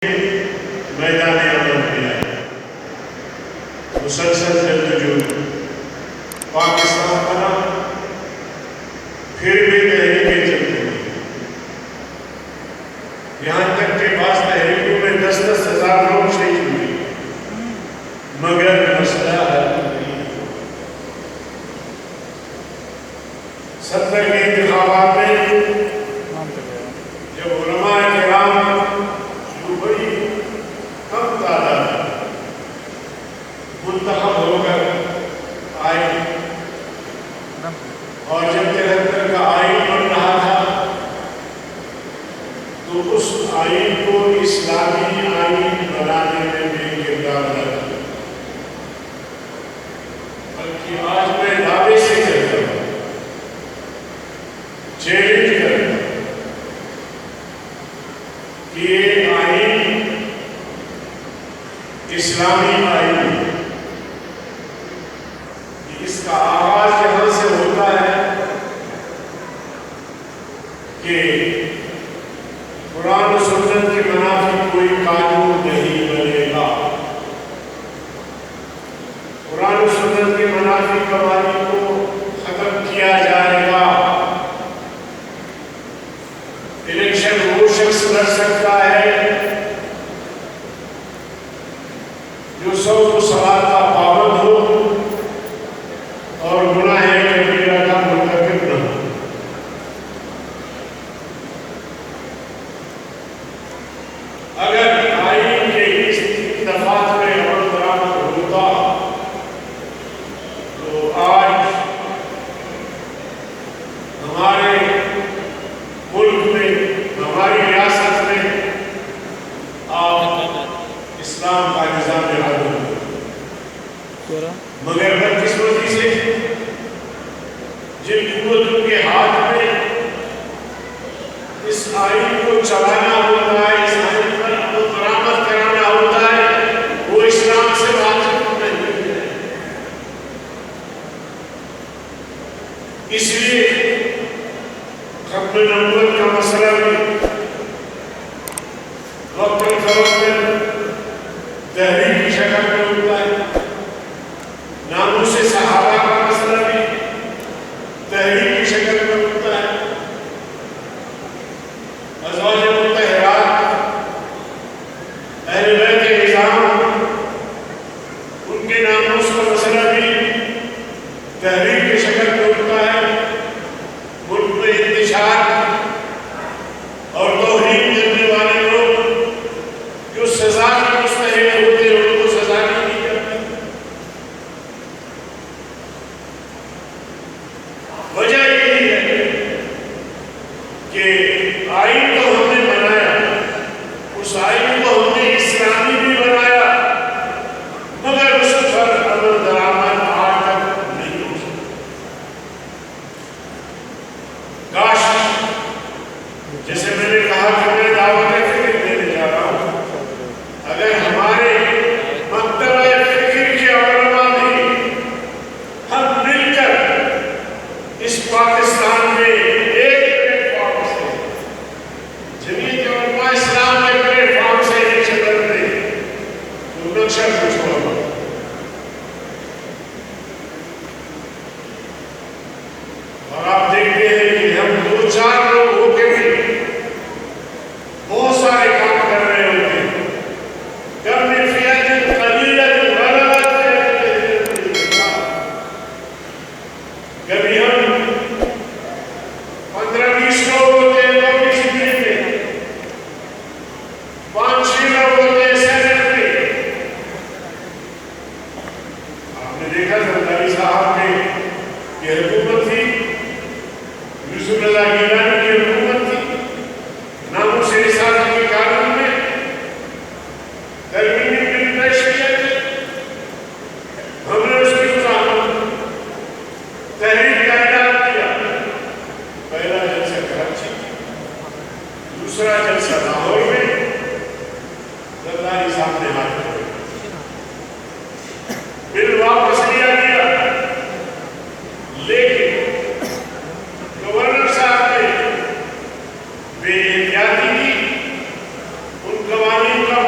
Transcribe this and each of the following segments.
میدان عمل میں آئے، مسلسل جدوجہد پاکستان بنا، پھر بھی تحریکیں چلتی رہی، یہاں تک کہ بعض تحریکوں میں 10-10 ہزار لوگ شہید ہوئے، مگر مسئلہ حل نہیں ہوا۔ 70 کے انتخابات میں جب علماء کرام جو بڑی کم تعداد منتخب ہو کر آئے اور جب 73 کا آئین بن رہا تھا تو اس آئین کو اسلامی آئین بنانے میں بھی کردار ادا کیا، بلکہ آج میں دعوے سے کہتا ہوں، چیلنج کرتا ہوں کہ یہ آئین اسلامی آئین ہے، اس کا آغاز یہاں سے ہوتا ہے کہ قرآن و سنت کے منافی کوئی قانون نہیں بنے گا، قرآن و سنت کے منافی قوانین کو ختم کیا جائے گا۔ الیکشن وہ شخص لڑ سکتا ہے جو 100 سوال کا پابند ہو اور گناہ کبیرہ کا مرتکب نہ ہو۔ اگر آئین کے اس دفعات میں عمل درآمد ہوتا تو آج ہمارے ملک میں، ہماری ریاست میں اسلام کا نظام حاکم ہو، مگر بدقسمتی سے جن قوتوں کے ہاتھ میں اس آئین کو چلانا ہوتا ہے، اس آئین پر عمل درآمد کرانا ہوتا ہے، وہ اسلام سے واقف نہیں ہے۔ اس لیے ختم نبوت کا مسئلہ بھی وقت الفوت میں تحریک کی شکل میں ہوتا ہے، ناموس صحابہ کا مسئلہ بھی تحریک کی شکل میں ہوتا ہے، ازواج مطہرات، اہل بیت کے نظام، ان کے ناموس کا مسئلہ بھی تحریک کی شکل میں ہوتا ہے۔ ملک میں انتشار اور توہین کرنے والے لوگ جو سزا کے مستحق ہوتے ہیں ان کو سزا نہیں دی جاتی۔ وجہ یہی ہے کہ آئین تو ہم نے بنایا، اس آئین کو ہم نے اسلامی بھی بنایا، مگر اس پر عمل درآمد آج تک نہیں ہو سکتا۔ کاش، جیسے میں نے کہا کہ میں دعوت فکر دینے جا رہا ہوں، اگر ہمارے مکتبہ فکر کے علماء بھی ہم مل کر اس پاکستان میں ایک پلیٹ فارم سے، جمعیت علماء اسلام کے پلیٹ فارم سے ایک شکل دیں تو نقشہ کچھ ہوگا۔ اور آپ دیکھتے ہیں کہ ہم 2-4 لوگ ہو کے بھی بہت سارے کام کر رہے ہوتے ہیں۔ کم من فئة قلیلۃ غلبت فئة کثیرۃ۔ کبھی ہم 15-20 لوگ ہوتے ہیں تو کسی دن میں 5-6 لوگ ہوتے ہیں سینٹ میں۔ آپ نے دیکھا زرداری صاحب نے یہ حکومت تھی، یوسف رضا گیلانی کی حکومت تھی، ناموس رسالت کے قانون میں ترمیمی بل پیش کیے تھے، ہم نے اس کی مزاحمت تحریک کا اعلان کیا۔ پہلا جلسہ کراچی، دوسرا جلسہ لاہور میں، زرداری صاحب نے ہاتھ کھڑے بل واپس لیا گیا، لیکن گورنر صاحب نے بے احتیاطی کی، ان قوانین کا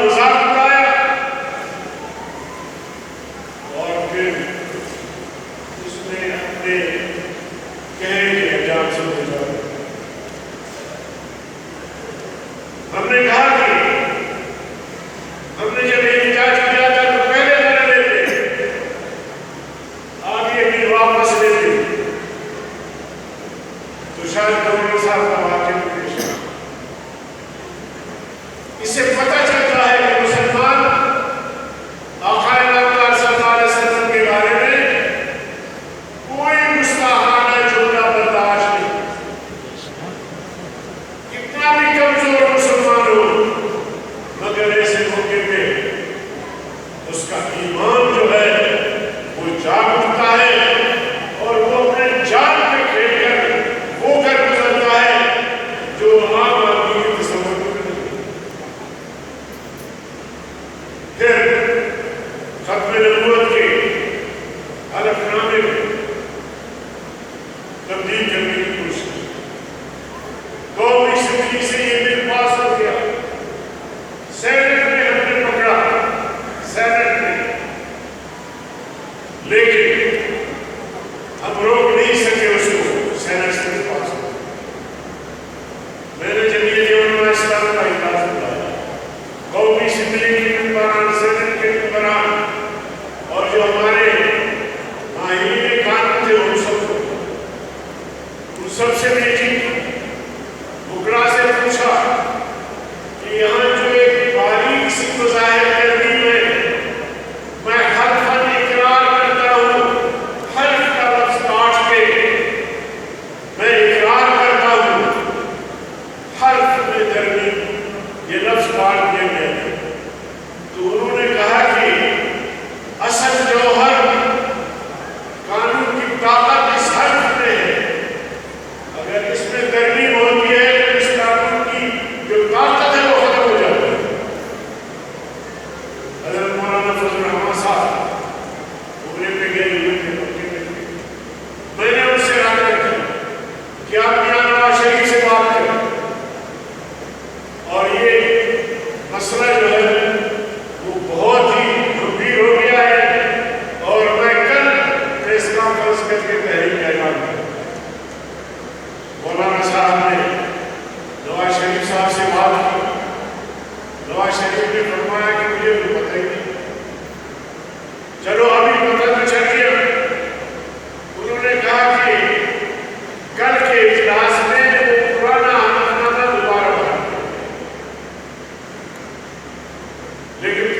تو شاید دونوں صاحب کا واقعہ پیش ہے. اس سے پتہ چلتا ہے کہ مسلمان آقا نامدار صلی اللہ علیہ وسلم کے بارے میں کوئی گستاخانہ جملہ برداشت نہیں. کتنا بھی کمزور مسلمان ہو مگر ایسے موقع پہ اس کا ایمان جو ہے وہ جاگ اٹھتا ہے اور وہ اپنے جان پہ کھیل کر وہ کر گزرتا ہے جو عام آدمی کے تصور میں نہیں. پھر ختم نبوت کے حلف نامے میں تبدیل کرنے کی کوشش. قومی اسمبلی سے یہ بل پاس ہو گیا. سینٹ نے ہم نے پکڑا، سینٹ نے، لیکن ہم روک نہیں سکے اس کو. سینٹ سے پاس ہو. میں نے جمعیت علماء اسلام کا اجلاس بلایا. قومی اسمبلی کے ممبران، سینٹ کے ممبران اور جو ہمارے ماہرین قانون تھے ان سب سے میٹنگ بکرا سے پوچھا کہ یہاں جو ایک باریک سی مظاہر کرنی ہے، میں حرفاً اقرار کرتا ہوں، حرف کا لفظ کاٹ کے میں اقرار کرتا ہوں حرف میں ترمیم یہ لفظ کاٹ دیا گیا ہے. تو انہوں نے کہا کہ اصل جوہر قانون کی طاقت اس حرف میں ہے. اگر اس میں ترمیم ہوتی ہے تو اس قانون کی جو طاقت ہے وہ ختم ہو جاتی ہے. حضرت مولانا فضل الرحمان صاحب عمرے پہ گئے ہوئے تھے. میں نے ان سے رابطہ کیا کہ آپ میاں نواز شریف سے بات کریں اور یہ مسئلہ جو ہے وہ بہت ہی گمبھیر ہو گیا ہے اور میں کل پریس کانفرنس کر کے تحریک کا اعلان کروں. مولانا صاحب نے نواز شریف صاحب سے بات کی. نواز شریف نے فرمایا کہ مجھے کوئی پتہ ہی نہیں. چلو ابھی پتہ تو چل گیا. انہوں نے کہا کہ کل کے اجلاس میں وہ پرانا حلف نامہ دوبارہ بنا، لیکن